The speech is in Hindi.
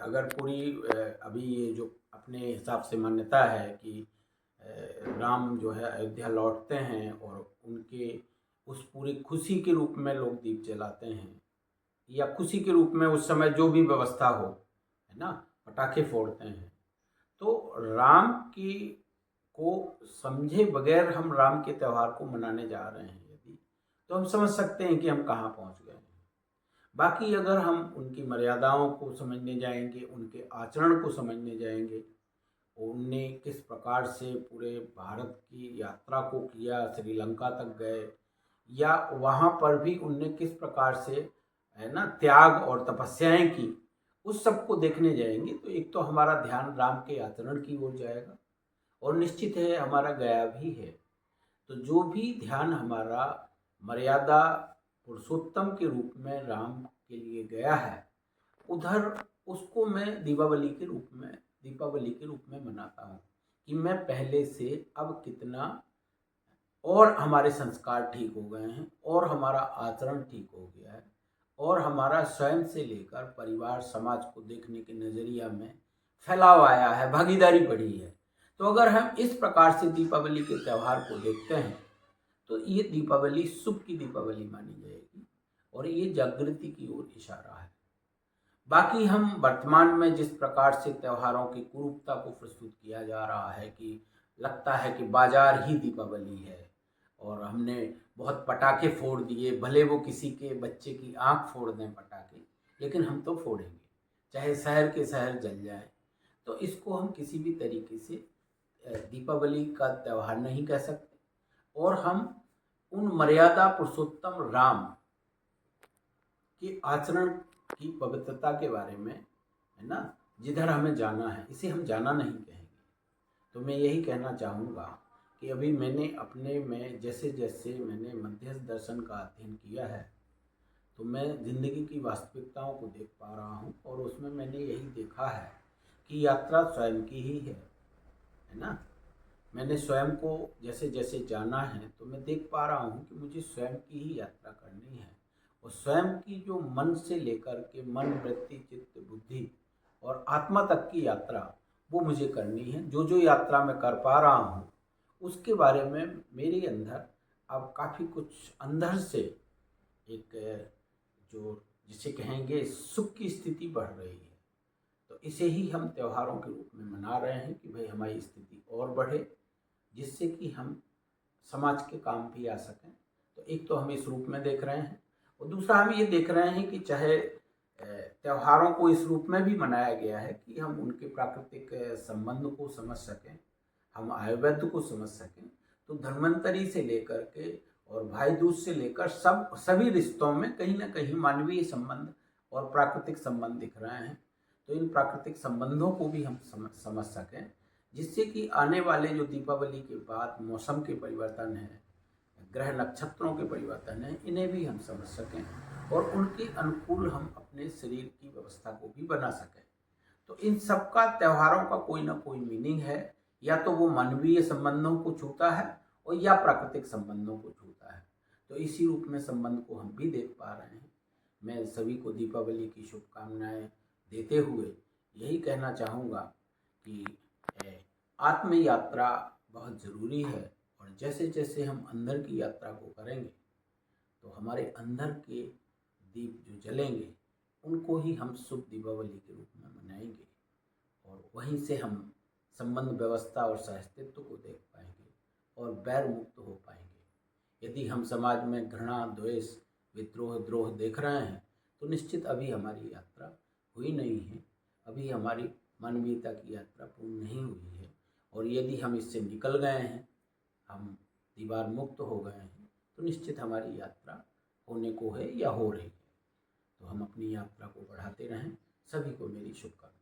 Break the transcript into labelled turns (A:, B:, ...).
A: अगर पूरी अभी ये जो अपने हिसाब से मान्यता है कि राम जो है अयोध्या लौटते हैं और उनके उस पूरी खुशी के रूप में लोग दीप जलाते हैं, या खुशी के रूप में उस समय जो भी व्यवस्था हो, है ना, पटाखे फोड़ते हैं। तो राम की को समझे बगैर हम राम के त्यौहार को मनाने जा रहे हैं यदि, तो हम समझ सकते हैं कि हम कहाँ पहुँच गए हैं। बाकी अगर हम उनकी मर्यादाओं को समझने जाएंगे, उनके आचरण को समझने जाएंगे, उनने किस प्रकार से पूरे भारत की यात्रा को किया, श्रीलंका तक गए, या वहाँ पर भी उनने किस प्रकार से, है ना, त्याग और तपस्याएं की, उस सब को देखने जाएंगे तो एक तो हमारा ध्यान राम के आचरण की ओर जाएगा, और निश्चित है हमारा गया भी है। तो जो भी ध्यान हमारा मर्यादा पुरुषोत्तम के रूप में राम के लिए गया है, उधर उसको मैं दीपावली के रूप में मनाता हूँ कि मैं पहले से अब कितना और हमारे संस्कार ठीक हो गए हैं, और हमारा आचरण ठीक हो गया है, और हमारा स्वयं से लेकर परिवार समाज को देखने के नज़रिया में फैलाव आया है, भागीदारी बढ़ी है। तो अगर हम इस प्रकार से दीपावली के त्यौहार को देखते हैं तो ये दीपावली सुख की दीपावली मानी जाएगी, और ये जागृति की ओर इशारा है। बाकी हम वर्तमान में जिस प्रकार से त्योहारों की कुरूपता को प्रस्तुत किया जा रहा है कि लगता है कि बाजार ही दीपावली है, और हमने बहुत पटाखे फोड़ दिए, भले वो किसी के बच्चे की आंख फोड़ दें पटाखे, लेकिन हम तो फोड़ेंगे, चाहे शहर के शहर जल जाए। तो इसको हम किसी भी तरीके से दीपावली का त्यौहार नहीं कह सकते, और हम उन मर्यादा पुरुषोत्तम राम के आचरण की पवित्रता के बारे में, है ना, जिधर हमें जाना है, इसे हम जाना नहीं कहेंगे। तो मैं यही कहना चाहूँगा कि अभी मैंने अपने में जैसे जैसे मैंने मध्यस्थ दर्शन का अध्ययन किया है, तो मैं ज़िंदगी की वास्तविकताओं को देख पा रहा हूँ, और उसमें मैंने यही देखा है कि यात्रा स्वयं की ही है ना। मैंने स्वयं को जैसे जैसे जाना है तो मैं देख पा रहा हूँ कि मुझे स्वयं की ही यात्रा करनी है, और स्वयं की जो मन से लेकर के मन, वृत्ति, चित्त, बुद्धि और आत्मा तक की यात्रा वो मुझे करनी है। जो जो यात्रा मैं कर पा रहा हूँ उसके बारे में मेरे अंदर अब काफ़ी कुछ अंदर से एक जो जिसे कहेंगे सुख की स्थिति बढ़ रही है। तो इसे ही हम त्योहारों के रूप में मना रहे हैं कि भाई हमारी स्थिति और बढ़े, जिससे कि हम समाज के काम भी आ सकें। तो एक तो हम इस रूप में देख रहे हैं, और दूसरा हम ये देख रहे हैं कि चाहे त्योहारों को इस रूप में भी मनाया गया है कि हम उनके प्राकृतिक संबंध को समझ सकें, हम आयुर्वेद को समझ सकें। तो धन्वंतरी से लेकर के और भाई दूज से लेकर सभी रिश्तों में कहीं ना कहीं मानवीय संबंध और प्राकृतिक संबंध दिख रहे हैं। तो इन प्राकृतिक संबंधों को भी हम समझ सकें, जिससे कि आने वाले जो दीपावली के बाद मौसम के परिवर्तन है, ग्रह नक्षत्रों के परिवर्तन है, इन्हें भी हम समझ सकें, और उनके अनुकूल हम अपने शरीर की व्यवस्था को भी बना सकें। तो इन सबका त्योहारों का कोई ना कोई मीनिंग है, या तो वो मानवीय संबंधों को छूता है और या प्राकृतिक संबंधों को छूता है। तो इसी रूप में संबंध को हम भी देख पा रहे हैं। मैं सभी को दीपावली की शुभकामनाएं देते हुए यही कहना चाहूँगा कि आत्म यात्रा बहुत ज़रूरी है, और जैसे जैसे हम अंदर की यात्रा को करेंगे तो हमारे अंदर के दीप जो जलेंगे उनको ही हम शुभ दीपावली के रूप में मनाएंगे, और वहीं से हम संबंध व्यवस्था और सहअस्तित्व को देख पाएंगे और बैर मुक्त हो पाएंगे। यदि हम समाज में घृणा, द्वेष, विद्रोह, द्रोह देख रहे हैं तो निश्चित अभी हमारी यात्रा हुई नहीं है, अभी हमारी मानवीयता की यात्रा पूर्ण नहीं हुई है। और यदि हम इससे निकल गए हैं, हम दीवार मुक्त हो गए हैं, तो निश्चित हमारी यात्रा होने को है या हो रही है। तो हम अपनी यात्रा को बढ़ाते रहें। सभी को मेरी शुभकामनाएं।